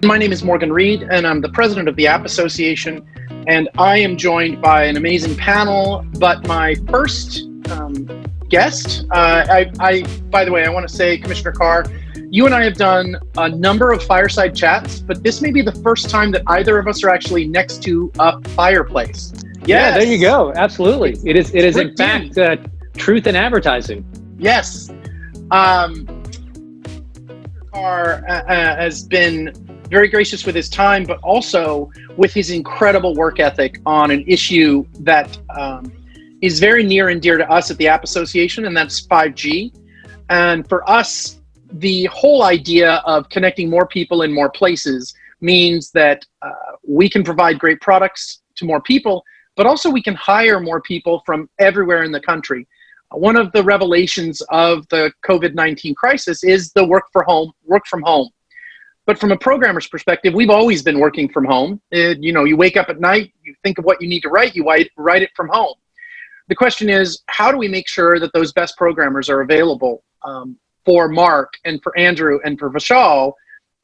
My name is Morgan Reed, and I'm the president of the App Association, and I am joined by an amazing panel. But my first guest, by the way, I want to say, Commissioner Carr, you and I have done a number of fireside chats, but this may be the first time that either of us are actually next to a fireplace. Yes. Yeah, there you go. Absolutely. It is in fact truth in advertising. Yes. Carr has been very gracious with his time, but also with his incredible work ethic on an issue that is very near and dear to us at the App Association, and that's 5G. And for us, the whole idea of connecting more people in more places means that we can provide great products to more people, but also we can hire more people from everywhere in the country. One of the revelations of the COVID-19 crisis is the work from home. But from a programmer's perspective, we've always been working from home. You wake up at night, you think of what you need to write, you write it from home. The question is, how do we make sure that those best programmers are available for Mark and for Andrew and for Vishal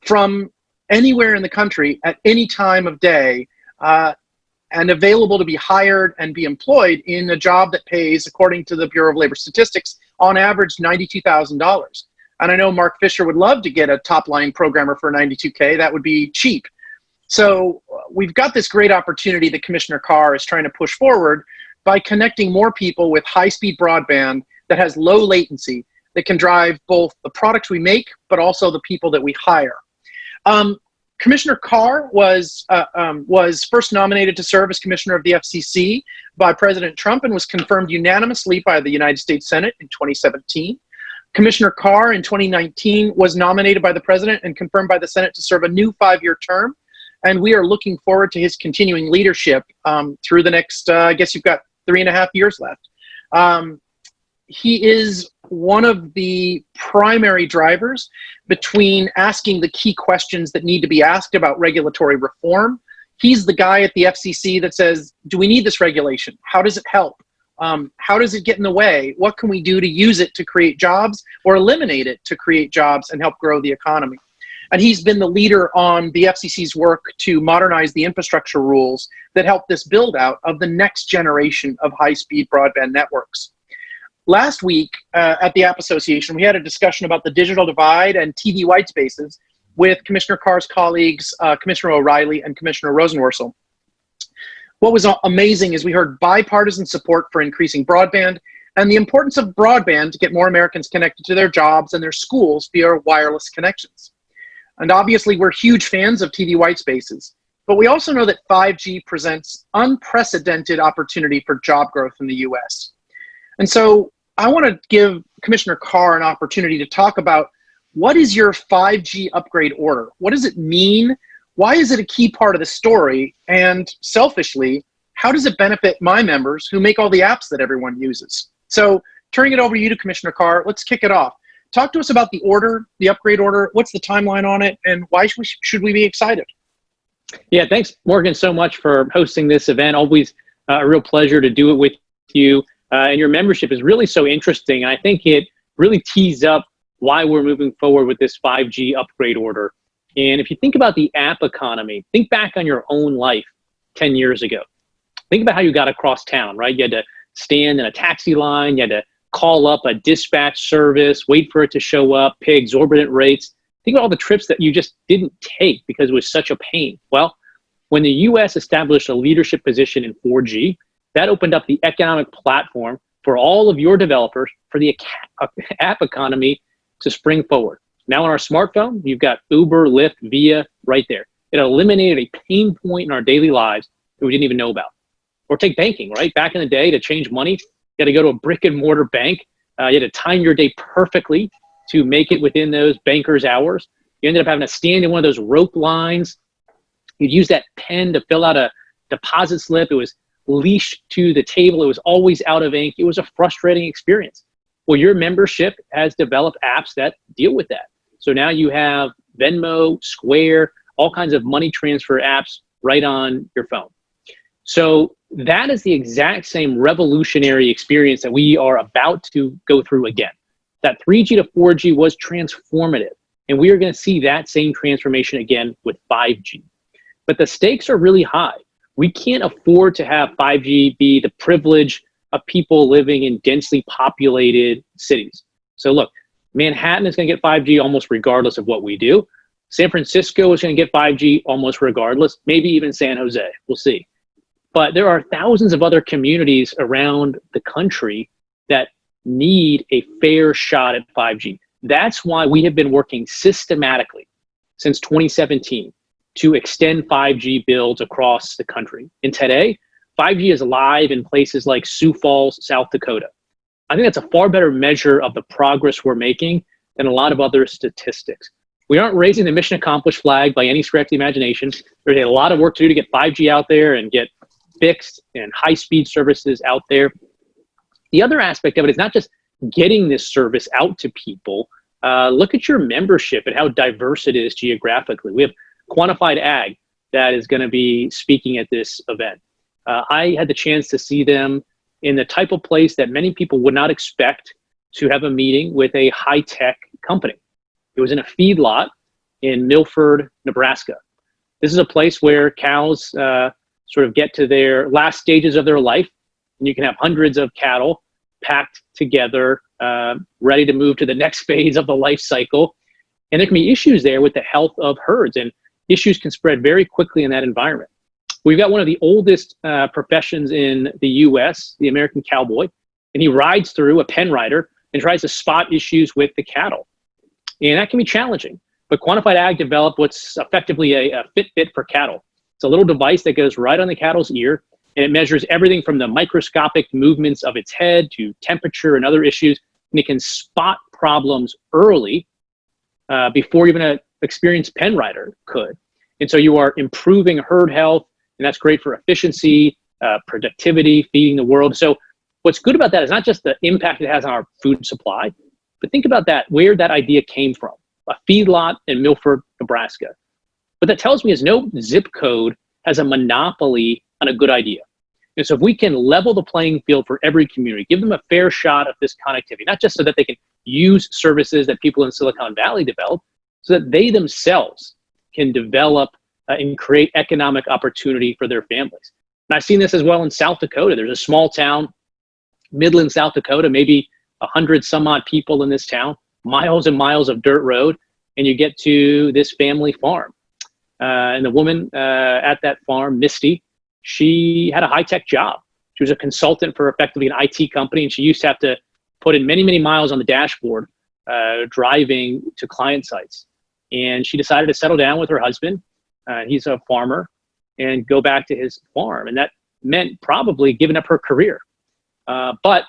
from anywhere in the country at any time of day, and available to be hired and be employed in a job that pays, according to the Bureau of Labor Statistics, on average $92,000. And I know Mark Fisher would love to get a top-line programmer for $92K. That would be cheap. So we've got this great opportunity that Commissioner Carr is trying to push forward by connecting more people with high-speed broadband that has low latency, that can drive both the products we make, but also the people that we hire. Commissioner Carr was first nominated to serve as commissioner of the FCC by President Trump and was confirmed unanimously by the United States Senate in 2017. Commissioner Carr in 2019 was nominated by the president and confirmed by the Senate to serve a new 5-year term. And we are looking forward to his continuing leadership through the next, I guess you've got 3.5 years left. He is one of the primary drivers between asking the key questions that need to be asked about regulatory reform. He's the guy at the FCC that says, do we need this regulation? How does it help? How does it get in the way? What can we do to use it to create jobs or eliminate it to create jobs and help grow the economy? And he's been the leader on the FCC's work to modernize the infrastructure rules that help this build out of the next generation of high-speed broadband networks. Last week at the App Association, we had a discussion about the digital divide and TV white spaces with Commissioner Carr's colleagues, Commissioner O'Reilly and Commissioner Rosenworcel. What was amazing is we heard bipartisan support for increasing broadband and the importance of broadband to get more Americans connected to their jobs and their schools via wireless connections. And obviously, we're huge fans of TV white spaces, but we also know that 5G presents unprecedented opportunity for job growth in the US. And so I want to give Commissioner Carr an opportunity to talk about what is your 5G upgrade order? What does it mean? Why is it a key part of the story? And selfishly, how does it benefit my members who make all the apps that everyone uses? So turning it over to you, Commissioner Carr, let's kick it off. Talk to us about the order, the upgrade order. What's the timeline on it? And why should we be excited? Yeah, thanks, Morgan, so much for hosting this event. Always a real pleasure to do it with you. And your membership is really so interesting. I think it really tees up why we're moving forward with this 5G upgrade order. And if you think about the app economy, think back on your own life 10 years ago. Think about how you got across town, right? You had to stand in a taxi line, you had to call up a dispatch service, wait for it to show up, pay exorbitant rates. Think about all the trips that you just didn't take because it was such a pain. Well, when the US established a leadership position in 4G, that opened up the economic platform for all of your developers for the app economy to spring forward. Now on our smartphone, you've got Uber, Lyft, Via right there. It eliminated a pain point in our daily lives that we didn't even know about. Or take banking, right? Back in the day, to change money, you had to go to a brick and mortar bank. You had to time your day perfectly to make it within those bankers' hours. You ended up having to stand in one of those rope lines. You'd use that pen to fill out a deposit slip. It was leashed to the table. It was always out of ink. It was a frustrating experience. Well, your membership has developed apps that deal with that. So now you have Venmo, Square, all kinds of money transfer apps right on your phone. So that is the exact same revolutionary experience that we are about to go through again. That 3G to 4G was transformative. And we are going to see that same transformation again with 5G. But the stakes are really high. We can't afford to have 5G be the privilege of people living in densely populated cities. So look, Manhattan is going to get 5G almost regardless of what we do. San Francisco is going to get 5G almost regardless, maybe even San Jose. We'll see. But there are thousands of other communities around the country that need a fair shot at 5G. That's why we have been working systematically since 2017 to extend 5G builds across the country. And today, 5G is live in places like Sioux Falls, South Dakota. I think that's a far better measure of the progress we're making than a lot of other statistics. We aren't raising the mission accomplished flag by any stretch of the imagination. There's a lot of work to do to get 5G out there and get fixed and high-speed services out there. The other aspect of it is not just getting this service out to people. Look at your membership and how diverse it is geographically. We have Quantified Ag that is going to be speaking at this event. I had the chance to see them in the type of place that many people would not expect to have a meeting with a high-tech company. It was in a feedlot in Milford, Nebraska. This is a place where cows sort of get to their last stages of their life, and you can have hundreds of cattle packed together, ready to move to the next phase of the life cycle. And there can be issues there with the health of herds, and issues can spread very quickly in that environment. We've got one of the oldest professions in the US, the American cowboy, and he rides through, a pen rider, and tries to spot issues with the cattle. And that can be challenging. But Quantified Ag developed what's effectively a Fitbit for cattle. It's a little device that goes right on the cattle's ear, and it measures everything from the microscopic movements of its head to temperature and other issues. And it can spot problems early before even an experienced pen rider could. And so you are improving herd health, and that's great for efficiency, productivity, feeding the world. So what's good about that is not just the impact it has on our food supply, but think about that, where that idea came from, a feedlot in Milford, Nebraska. What that tells me is no zip code has a monopoly on a good idea. And so if we can level the playing field for every community, give them a fair shot of this connectivity, not just so that they can use services that people in Silicon Valley develop, so that they themselves can develop and create economic opportunity for their families. And I've seen this as well in South Dakota. There's a small town, Midland, South Dakota, maybe 100 some odd people in this town, miles and miles of dirt road, and you get to this family farm. And the woman at that farm, Misty, she had a high-tech job. She was a consultant for effectively an IT company, and she used to have to put in many, many miles on the dashboard driving to client sites. And she decided to settle down with her husband, he's a farmer, and go back to his farm. And that meant probably giving up her career. But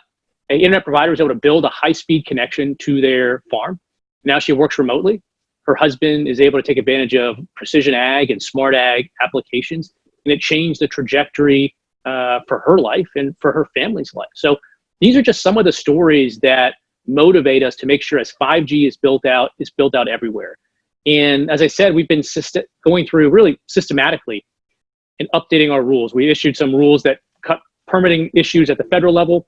an internet provider was able to build a high-speed connection to their farm. Now she works remotely. Her husband is able to take advantage of precision ag and smart ag applications, and it changed the trajectory for her life and for her family's life. So these are just some of the stories that motivate us to make sure as 5G is built out everywhere. And as I said, we've been going through really systematically and updating our rules. We issued some rules that cut permitting issues at the federal level.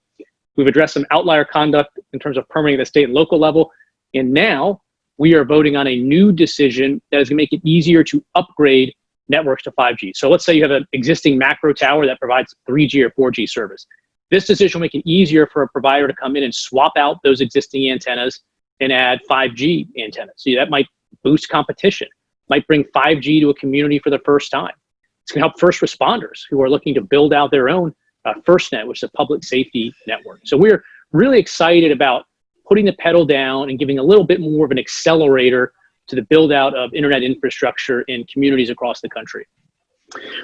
We've addressed some outlier conduct in terms of permitting at the state and local level. And now we are voting on a new decision that is going to make it easier to upgrade networks to 5G. So let's say you have an existing macro tower that provides 3G or 4G service. This decision will make it easier for a provider to come in and swap out those existing antennas and add 5G antennas. So that might boost competition, might bring 5G to a community for the first time. It's going to help first responders who are looking to build out their own FirstNet, which is a public safety network. So we're really excited about putting the pedal down and giving a little bit more of an accelerator to the build out of internet infrastructure in communities across the country.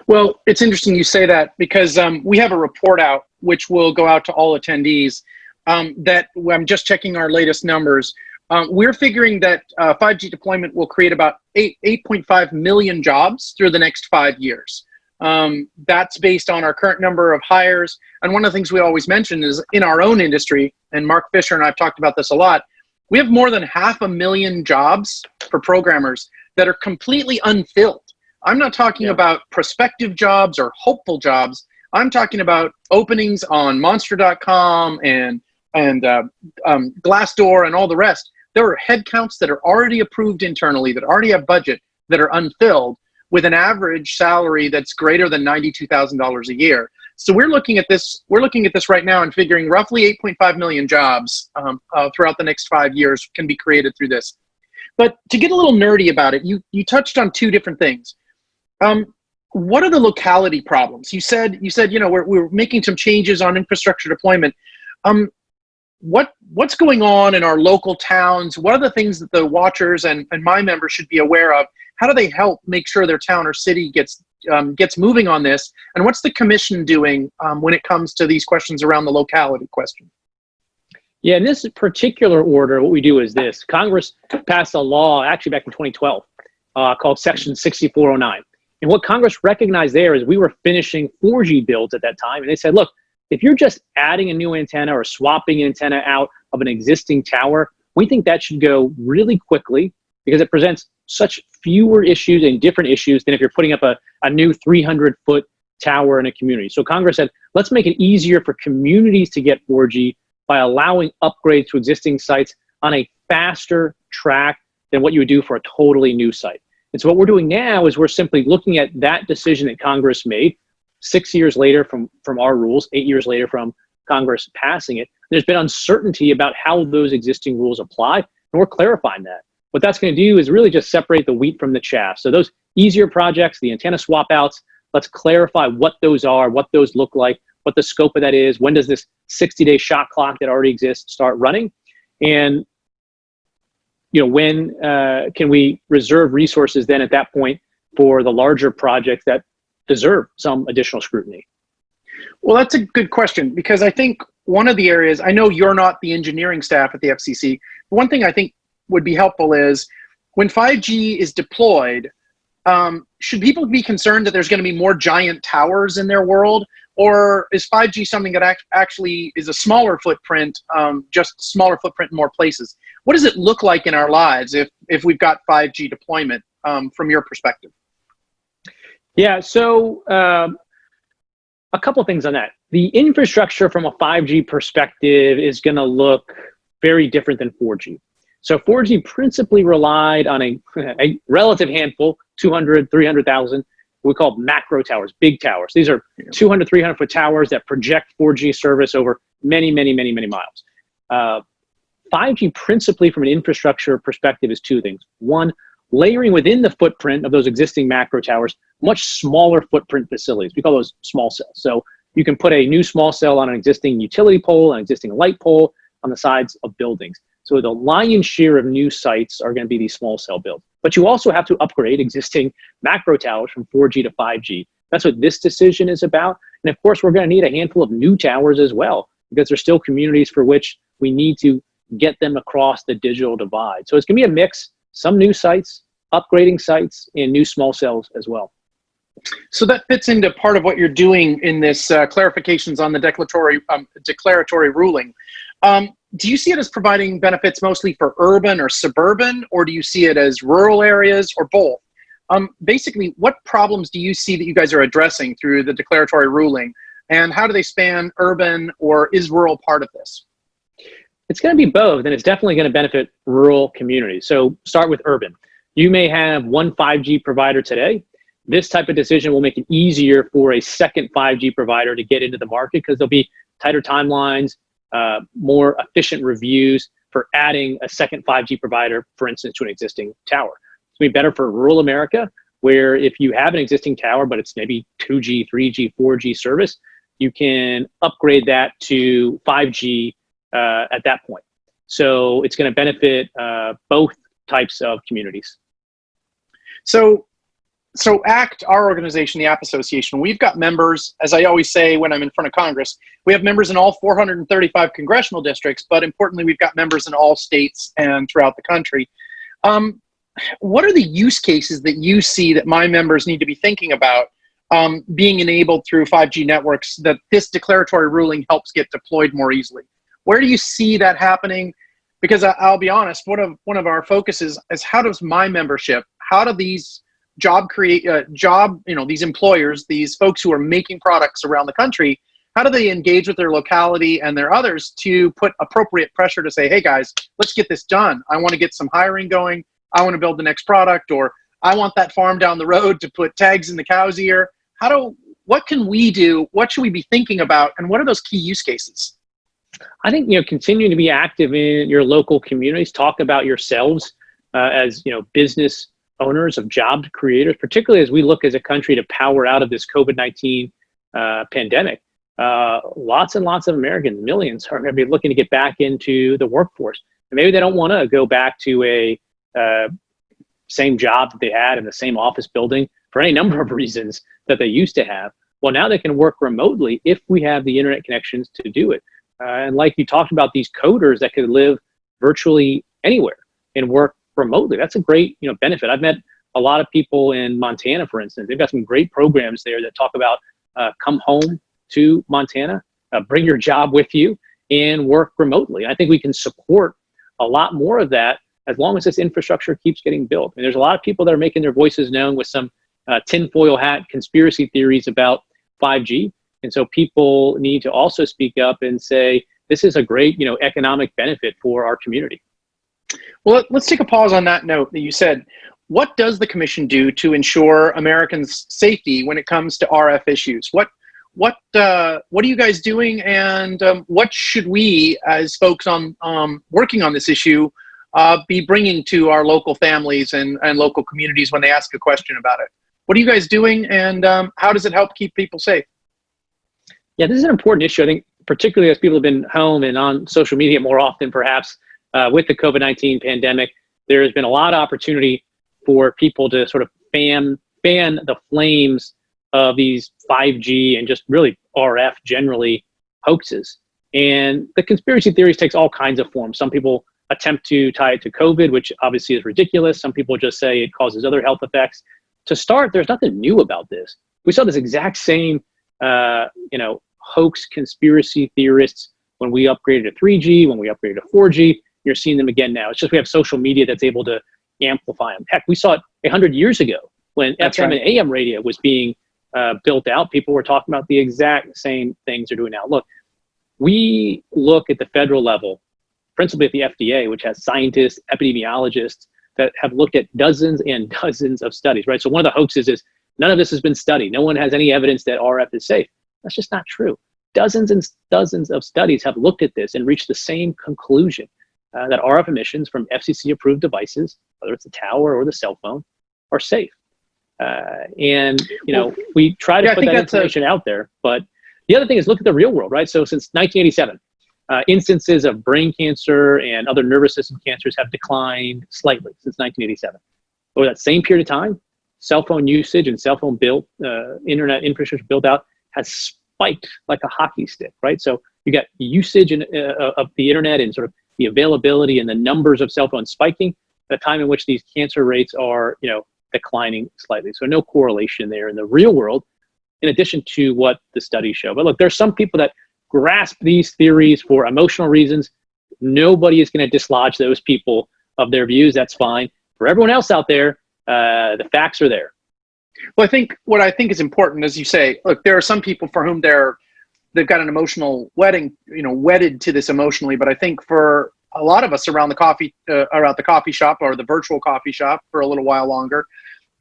Well, it's interesting you say that because we have a report out which will go out to all attendees that I'm just checking our latest numbers. We're figuring that 5G deployment will create about 8.5 million jobs through the next 5 years. That's based on our current number of hires. And one of the things we always mention is in our own industry, and Mark Fisher and I've talked about this a lot, we have more than 500,000 jobs for programmers that are completely unfilled. I'm not talking about prospective jobs or hopeful jobs. I'm talking about openings on monster.com and Glassdoor and all the rest there are headcounts that are already approved internally, that already have budget, that are unfilled, with an average salary that's greater than $92,000 a year. So we're looking at this right now and figuring roughly 8.5 million jobs throughout the next 5 years can be created through this. But to get a little nerdy about it, you touched on two different things. What are the locality problems? You said we're making some changes on infrastructure deployment. What's going on in our local towns? What are the things that the watchers and my members should be aware of? How do they help make sure their town or city gets moving on this? And what's the commission doing when it comes to these questions around the locality question? Yeah, in this particular order, what we do is this. Congress passed a law, actually back in 2012, called Section 6409. And what Congress recognized there is we were finishing 4G builds at that time. And they said, look, if you're just adding a new antenna or swapping an antenna out of an existing tower, we think that should go really quickly because it presents such fewer issues and different issues than if you're putting up a new 300-foot tower in a community. So Congress said, let's make it easier for communities to get 4G by allowing upgrades to existing sites on a faster track than what you would do for a totally new site. And so what we're doing now is we're simply looking at that decision that Congress made 6 years later from our rules, 8 years later from Congress passing it. There's been uncertainty about how those existing rules apply, and we're clarifying that. What that's going to do is really just separate the wheat from the chaff. So those easier projects, the antenna swap outs, let's clarify what those are, what those look like, what the scope of that is, when does this 60-day shot clock that already exists start running, and when can we reserve resources then at that point for the larger projects that deserve some additional scrutiny? Well, that's a good question, because I think one of the areas, I know you're not the engineering staff at the FCC, but one thing I think would be helpful is when 5G is deployed, should people be concerned that there's going to be more giant towers in their world? Or is 5G something that actually is a smaller footprint, just smaller footprint in more places? What does it look like in our lives if we've got 5G deployment from your perspective? Yeah, so a couple things on that. The infrastructure from a 5G perspective is going to look very different than 4G. So 4G principally relied on a relative handful, 200, 300,000, we call macro towers, big towers. These are 200, 300-foot towers that project 4G service over many, many, many, many miles. 5G principally from an infrastructure perspective is two things. One, layering within the footprint of those existing macro towers, much smaller footprint facilities. We call those small cells. So you can put a new small cell on an existing utility pole, an existing light pole on the sides of buildings. So the lion's share of new sites are going to be these small cell builds. But you also have to upgrade existing macro towers from 4G to 5G. That's what this decision is about. And of course, we're going to need a handful of new towers as well, because there's still communities for which we need to get them across the digital divide. So it's going to be a mix, some new sites, upgrading sites, and new small cells as well. So that fits into part of what you're doing in this clarifications on the declaratory ruling. Do you see it as providing benefits mostly for urban or suburban, or do you see it as rural areas, or both? Basically, what problems do you see that you guys are addressing through the declaratory ruling, and how do they span urban, or is rural part of this? It's going to be both, and it's definitely going to benefit rural communities. So start with urban. You may have one 5G provider today. This type of decision will make it easier for a second 5G provider to get into the market because there'll be tighter timelines, more efficient reviews for adding a second 5G provider, for instance, to an existing tower. It's going to be better for rural America, where if you have an existing tower, but it's maybe 2G, 3G, 4G service, you can upgrade that to 5G at that point. So it's going to benefit both types of communities. So ACT, our organization, the App Association, we've got members, as I always say when I'm in front of Congress, we have members in all 435 congressional districts, but importantly, we've got members in all states and throughout the country. What are the use cases that you see that my members need to be thinking about being enabled through 5G networks that this declaratory ruling helps get deployed more easily? Where do you see that happening? Because I'll be honest, one of our focuses is how does my membership, how do these these employers, these folks who are making products around the country, how do they engage with their locality and their others to put appropriate pressure to say, hey guys, let's get this done. I want to get some hiring going. I want to build the next product, or I want that farm down the road to put tags in the cow's ear. What can we do? What should we be thinking about? And what are those key use cases? I think, continuing to be active in your local communities, talk about yourselves as, business owners of job creators, particularly as we look as a country to power out of this COVID-19 pandemic. Lots and lots of Americans, millions, are going to be looking to get back into the workforce. And maybe they don't want to go back to a same job that they had in the same office building for any number of reasons that they used to have. Well, now they can work remotely if we have the internet connections to do it. And like you talked about, these coders that could live virtually anywhere and work remotely. That's a great, benefit. I've met a lot of people in Montana, for instance. They've got some great programs there that talk about come home to Montana, bring your job with you, and work remotely. I think we can support a lot more of that as long as this infrastructure keeps getting built. And there's a lot of people that are making their voices known with some tinfoil hat conspiracy theories about 5G. And so people need to also speak up and say, this is a great, economic benefit for our community. Well, let's take a pause on that note that you said. What does the commission do to ensure Americans' safety when it comes to RF issues? What are you guys doing, and what should we, as folks on working on this issue, be bringing to our local families and local communities when they ask a question about it? What are you guys doing, and how does it help keep people safe? Yeah, this is an important issue, I think, particularly as people have been home and on social media more often, perhaps, with the COVID-19 pandemic. There has been a lot of opportunity for people to sort of fan the flames of these 5G and just really RF generally hoaxes. And the conspiracy theories takes all kinds of forms. Some people attempt to tie it to COVID, which obviously is ridiculous. Some people just say it causes other health effects. To start, there's nothing new about this. We saw this exact same, hoax conspiracy theorists when we upgraded to 3G, when we upgraded to 4G. You're seeing them again now. It's just we have social media that's able to amplify them. Heck, we saw it 100 years ago when FM and AM radio was being built out. People were talking about the exact same things they're doing now. Look, we look at the federal level, principally at the FDA, which has scientists, epidemiologists that have looked at dozens and dozens of studies, right? So one of the hoaxes is none of this has been studied. No one has any evidence that RF is safe. That's just not true. Dozens and dozens of studies have looked at this and reached the same conclusion, that RF emissions from FCC approved devices, whether it's the tower or the cell phone, are safe. We try to put that information out there. But the other thing is look at the real world, right? So since 1987, instances of brain cancer and other nervous system cancers have declined slightly since 1987. Over that same period of time, cell phone usage and cell phone internet infrastructure build out has spiked like a hockey stick, right? So you got usage of the internet and sort of the availability and the numbers of cell phones spiking at a time in which these cancer rates are, declining slightly. So no correlation there in the real world, in addition to what the studies show. But look, there's some people that grasp these theories for emotional reasons. Nobody is going to dislodge those people of their views. That's fine. For everyone else out there, the facts are there. Well, what I think is important, as you say, look, there are some people for whom they've got an emotional wedded to this emotionally. But I think for a lot of us around the coffee shop or the virtual coffee shop for a little while longer,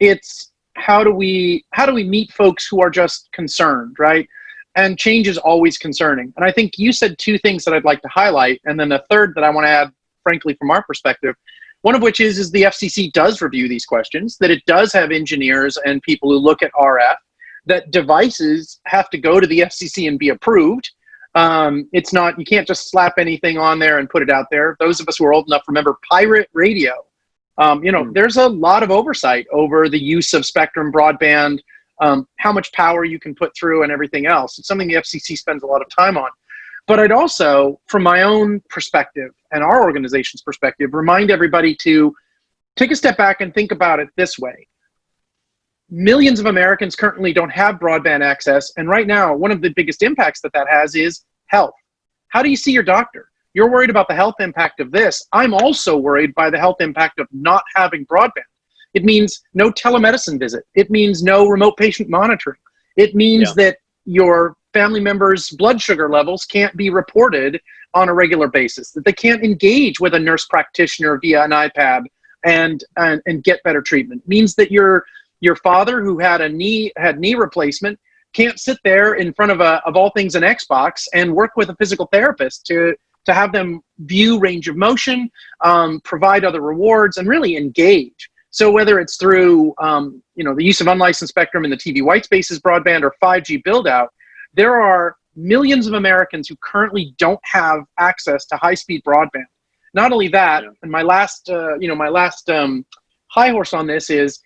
it's how do we meet folks who are just concerned, right? And change is always concerning. And I think you said two things that I'd like to highlight, and then a third that I want to add, frankly, from our perspective. One of which is the FCC does review these questions, that it does have engineers and people who look at RF, that devices have to go to the FCC and be approved. It's not, you can't just slap anything on there and put it out there. Those of us who are old enough remember pirate radio. There's a lot of oversight over the use of spectrum broadband, how much power you can put through and everything else. It's something the FCC spends a lot of time on. But I'd also, from my own perspective and our organization's perspective, remind everybody to take a step back and think about it this way. Millions of Americans currently don't have broadband access. And right now, one of the biggest impacts that has is health. How do you see your doctor? You're worried about the health impact of this. I'm also worried by the health impact of not having broadband. It means no telemedicine visit. It means no remote patient monitoring. It means that your family members' blood sugar levels can't be reported on a regular basis, that they can't engage with a nurse practitioner via an iPad and get better treatment. It means that your father, who had knee replacement, can't sit there in front of all things an Xbox and work with a physical therapist to have them view range of motion, provide other rewards, and really engage. So whether it's through the use of unlicensed spectrum in the TV white spaces broadband or 5G build out, there are millions of Americans who currently don't have access to high-speed broadband. Not only that, and my last high horse on this is,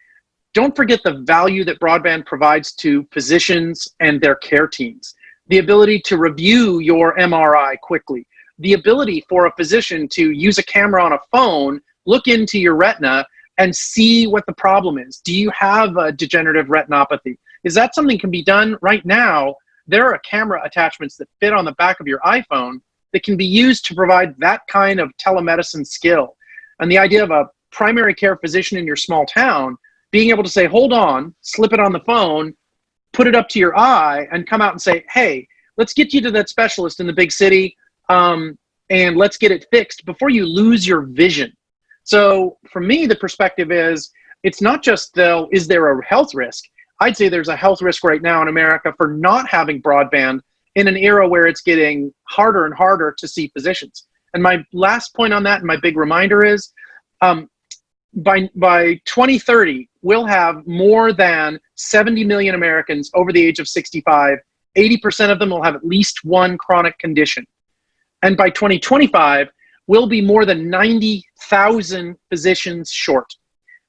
don't forget the value that broadband provides to physicians and their care teams. The ability to review your MRI quickly, the ability for a physician to use a camera on a phone, look into your retina, and see what the problem is. Do you have a degenerative retinopathy? Is that something that can be done right now? There are camera attachments that fit on the back of your iPhone that can be used to provide that kind of telemedicine skill. And the idea of a primary care physician in your small town being able to say, hold on, slip it on the phone, put it up to your eye, and come out and say, hey, let's get you to that specialist in the big city, and let's get it fixed before you lose your vision. So for me, the perspective is, it's not just, though, is there a health risk? I'd say there's a health risk right now in America for not having broadband in an era where it's getting harder and harder to see physicians. And my last point on that, and my big reminder is, by 2030, we'll have more than 70 million Americans over the age of 65. 80% of them will have at least one chronic condition. And by 2025, we'll be more than 90,000 physicians short.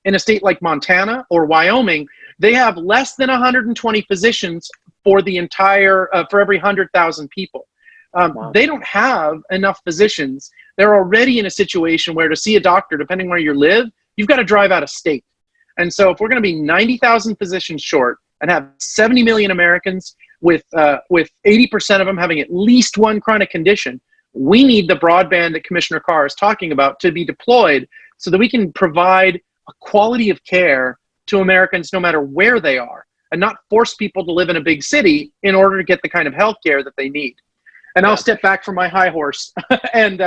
In a state like Montana or Wyoming, they have less than 120 physicians for the entire, for every 100,000 people. Wow. They don't have enough physicians. They're already in a situation where to see a doctor, depending where you live, you've got to drive out of state. And so if we're going to be 90,000 physicians short and have 70 million Americans with 80% of them having at least one chronic condition, we need the broadband that Commissioner Carr is talking about to be deployed so that we can provide a quality of care to Americans no matter where they are, and not force people to live in a big city in order to get the kind of health care that they need. And I'll step back from my high horse and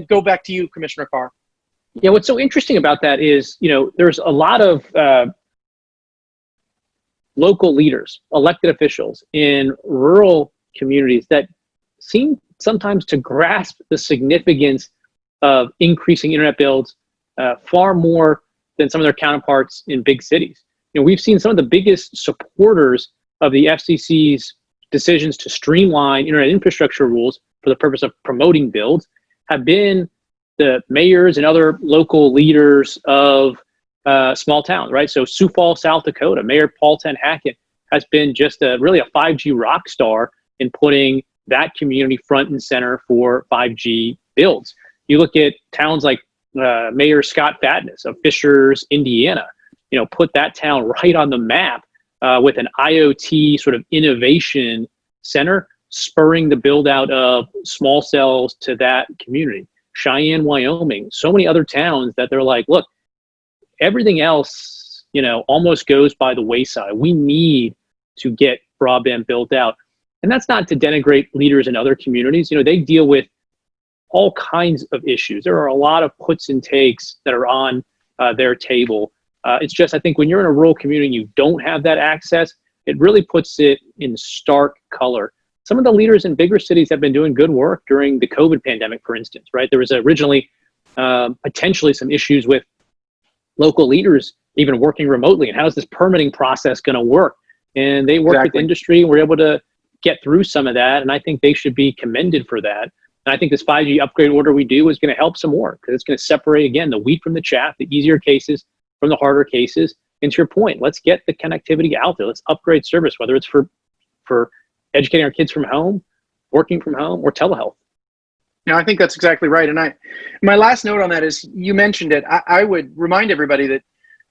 go back to you, Commissioner Carr. Yeah, what's so interesting about that is, there's a lot of local leaders, elected officials in rural communities that seem sometimes to grasp the significance of increasing internet builds far more than some of their counterparts in big cities. We've seen some of the biggest supporters of the FCC's decisions to streamline internet infrastructure rules for the purpose of promoting builds have been the mayors and other local leaders of small towns, right? So Sioux Falls, South Dakota, Mayor Paul Ten Hackett has been just really a 5G rock star in putting that community front and center for 5G builds. You look at towns like Mayor Scott Fatness of Fishers, Indiana, put that town right on the map with an IoT sort of innovation center, spurring the build out of small cells to that community. Cheyenne, Wyoming, so many other towns that they're like, look, everything else, almost goes by the wayside. We need to get broadband built out. And that's not to denigrate leaders in other communities. They deal with all kinds of issues. There are a lot of puts and takes that are on their table. It's just, I think when you're in a rural community and you don't have that access, it really puts it in stark color. Some of the leaders in bigger cities have been doing good work during the COVID pandemic, for instance, right? There was originally potentially some issues with local leaders even working remotely, and how's this permitting process going to work? And they worked with industry and were able to get through some of that, and I think they should be commended for that. And I think this 5G upgrade order we do is going to help some more, because it's going to separate, again, the wheat from the chaff, the easier cases from the harder cases. And to your point, let's get the connectivity out there. Let's upgrade service, whether it's for educating our kids from home, working from home, or telehealth. I think that's exactly right. And my last note on that is, you mentioned it. I would remind everybody that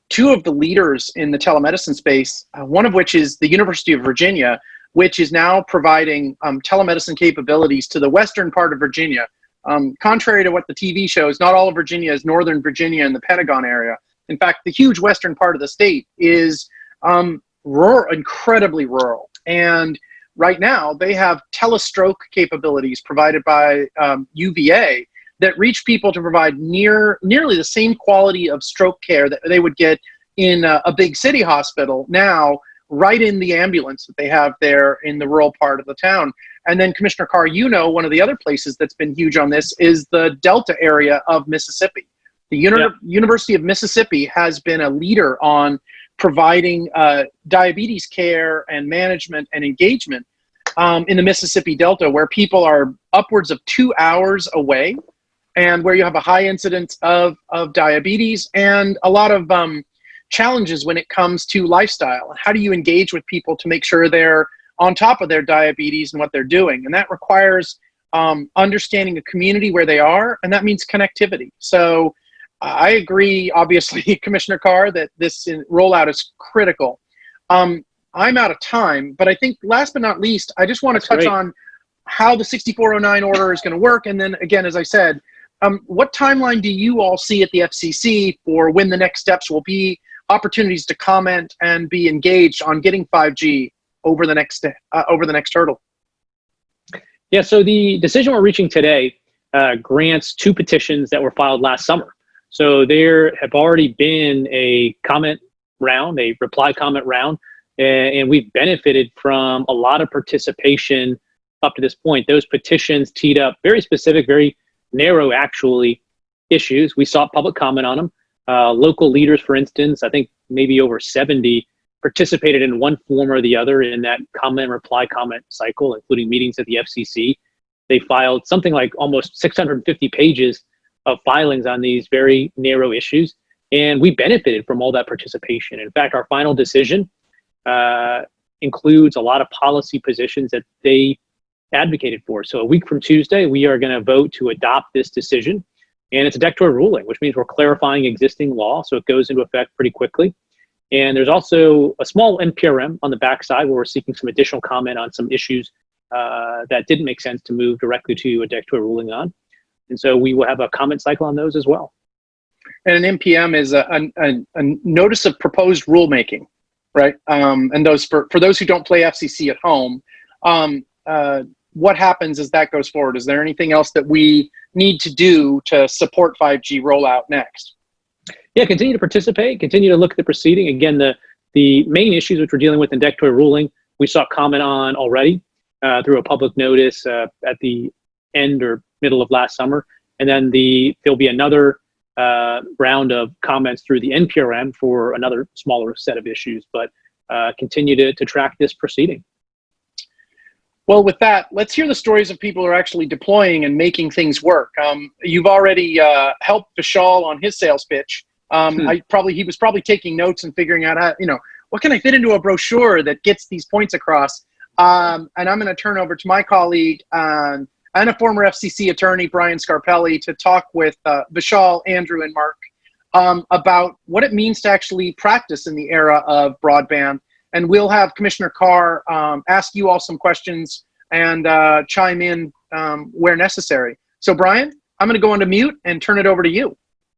two of the leaders in the telemedicine space, one of which is the University of Virginia, which is now providing telemedicine capabilities to the western part of Virginia. Contrary to what the TV shows, not all of Virginia is Northern Virginia and the Pentagon area. In fact, the huge western part of the state is rural, incredibly rural. And right now, they have telestroke capabilities provided by UVA that reach people to provide nearly the same quality of stroke care that they would get in a big city hospital now, right in the ambulance that they have there in the rural part of the town. And then, Commissioner Carr, one of the other places that's been huge on this is the Delta area of Mississippi. The University of Mississippi has been a leader on providing diabetes care and management and engagement in the Mississippi Delta, where people are upwards of 2 hours away, and where you have a high incidence of diabetes and a lot of challenges when it comes to lifestyle. How do you engage with people to make sure they're on top of their diabetes and what they're doing? And that requires understanding a community where they are, and that means connectivity. So I agree, obviously, Commissioner Carr, that this rollout is critical. I'm out of time, but I think last but not least, I just want to touch on how the 6409 order is going to work. And then again, as I said, what timeline do you all see at the FCC for when the next steps will be, opportunities to comment and be engaged on getting 5G over the next hurdle? Yeah, so the decision we're reaching today grants 2 petitions that were filed last summer. So there have already been a comment round, a reply comment round, and we've benefited from a lot of participation up to this point. Those petitions teed up very specific, very narrow, actually, issues. We sought public comment on them. Local leaders, for instance, I think maybe over 70 participated in one form or the other in that reply comment cycle, including meetings at the FCC. They filed something like almost 650 pages of filings on these very narrow issues, and we benefited from all that participation. In fact, our final decision includes a lot of policy positions that they advocated for. So a week from Tuesday, we are going to vote to adopt this decision, and it's a declaratory ruling, which means we're clarifying existing law, so it goes into effect pretty quickly. And there's also a small NPRM on the backside where we're seeking some additional comment on some issues that didn't make sense to move directly to a declaratory ruling on. And so we will have a comment cycle on those as well. And an NPM is a notice of proposed rulemaking, right? And those for those who don't play FCC at home, what happens as that goes forward? Is there anything else that we need to do to support 5G rollout next? Yeah, continue to participate, continue to look at the proceeding. Again, the main issues which we're dealing with in declaratory ruling, we sought comment on already through a public notice at the end or middle of last summer. And then there'll be another round of comments through the NPRM for another smaller set of issues, but continue to track this proceeding. Well, with that, let's hear the stories of people who are actually deploying and making things work. You've already helped Vishal on his sales pitch. He was probably taking notes and figuring out how, what can I fit into a brochure that gets these points across? And I'm going to turn over to my colleague and a former FCC attorney, Brian Scarpelli, to talk with Vishal, Andrew, and Mark about what it means to actually practice in the era of broadband. And we'll have Commissioner Carr ask you all some questions and chime in where necessary. So, Brian, I'm going to go into mute and turn it over to you.